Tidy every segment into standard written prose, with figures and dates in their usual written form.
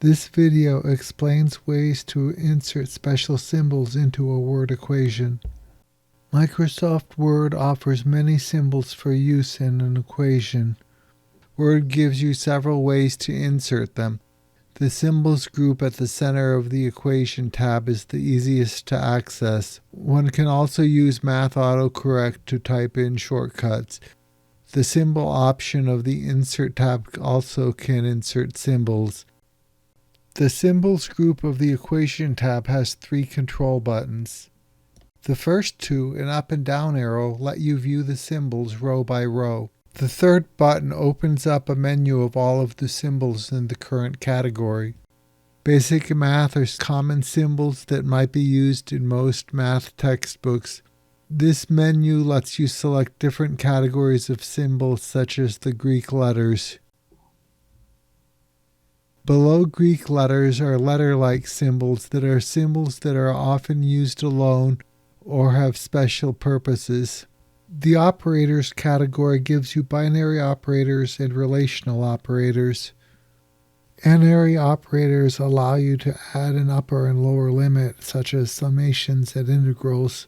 This video explains ways to insert special symbols into a word equation. Microsoft Word offers many symbols for use in an equation. Word gives you several ways to insert them. The Symbols group at the center of the Equation tab is the easiest to access. One can also use Math Autocorrect to type in shortcuts. The Symbol option of the Insert tab also can insert symbols. The Symbols group of the Equation tab has 3 control buttons. The first 2, an up and down arrow, let you view the symbols row by row. The third button opens up a menu of all of the symbols in the current category. Basic math are common symbols that might be used in most math textbooks. This menu lets you select different categories of symbols such as the Greek letters. Below Greek letters are letter-like symbols that are often used alone or have special purposes. The operators category gives you binary operators and relational operators. N-ary operators allow you to add an upper and lower limit, such as summations and integrals.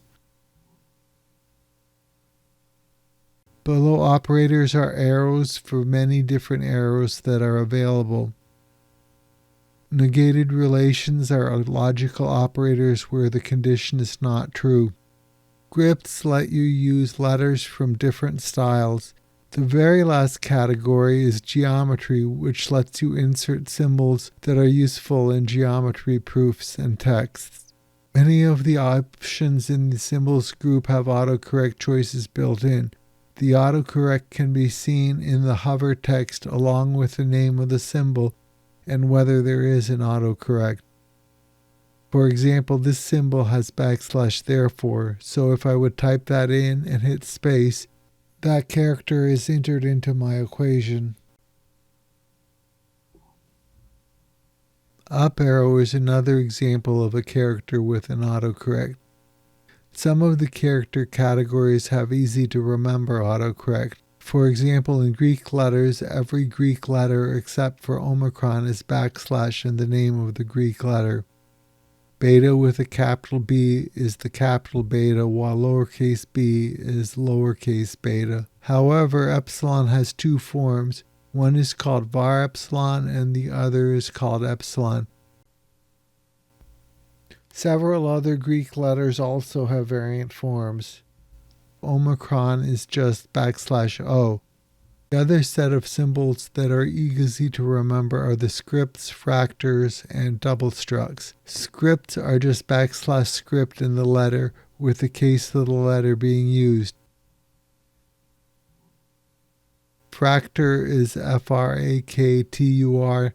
Below operators are arrows for many different arrows that are available. Negated relations are logical operators where the condition is not true. Scripts let you use letters from different styles. The very last category is geometry, which lets you insert symbols that are useful in geometry proofs and texts. Many of the options in the symbols group have autocorrect choices built in. The autocorrect can be seen in the hover text along with the name of the symbol and whether there is an autocorrect. For example, this symbol has \therefore, so if I would type that in and hit space, that character is entered into my equation. Up arrow is another example of a character with an autocorrect. Some of the character categories have easy to remember autocorrect. For example, in Greek letters, every Greek letter except for Omicron is / in the name of the Greek letter. Beta with a capital B is the capital beta, while lowercase b is lowercase beta. However, epsilon has 2 forms. One is called var epsilon and the other is called epsilon. Several other Greek letters also have variant forms. Omicron is just \O. The other set of symbols that are easy to remember are the scripts, fractors, and double structs. Scripts are just \script in the letter, with the case of the letter being used. Fractor is FRAKTUR,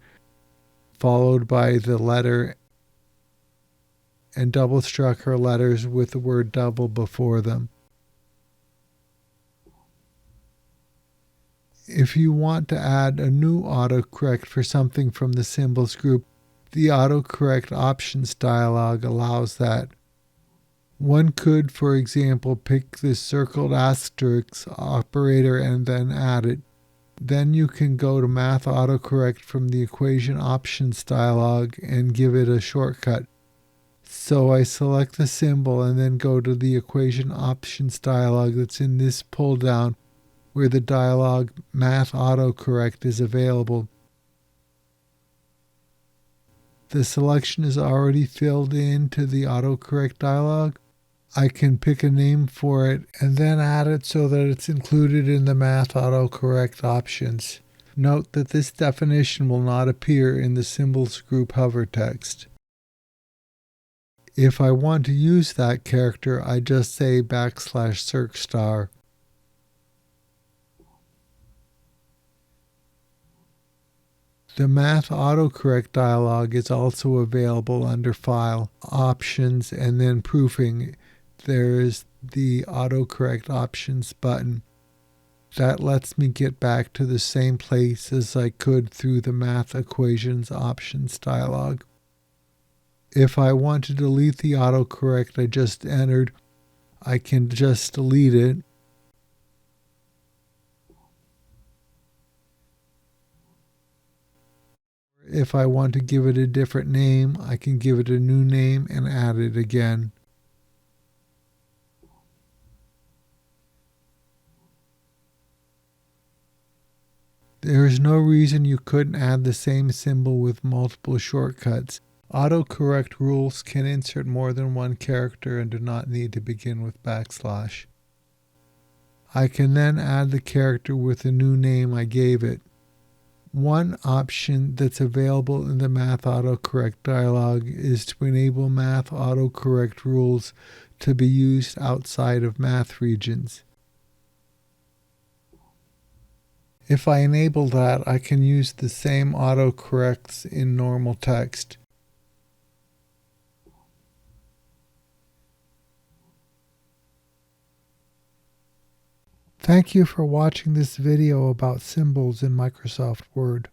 followed by the letter, and double struct are letters with the word double before them. If you want to add a new autocorrect for something from the symbols group, the autocorrect options dialog allows that. One could, for example, pick the circled asterisk operator and then add it. Then you can go to Math Autocorrect from the Equation Options dialog and give it a shortcut. So I select the symbol and then go to the Equation Options dialog that's in this pull down where the dialog Math Autocorrect is available. The selection is already filled into the autocorrect dialog. I can pick a name for it and then add it so that it's included in the Math Autocorrect options. Note that this definition will not appear in the symbols group hover text. If I want to use that character, I just say \circ*. The Math Autocorrect dialog is also available under File, Options, and then Proofing. There is the Autocorrect Options button. That lets me get back to the same place as I could through the Math Equations Options dialog. If I want to delete the autocorrect I just entered, I can just delete it. if I want to give it a different name, I can give it a new name and add it again. There is no reason you couldn't add the same symbol with multiple shortcuts. Autocorrect rules can insert more than one character and do not need to begin with backslash. I can then add the character with the new name I gave it. One option that's available in the Math Autocorrect dialog is to enable Math Autocorrect rules to be used outside of math regions. If I enable that, I can use the same autocorrects in normal text. Thank you for watching this video about symbols in Microsoft Word.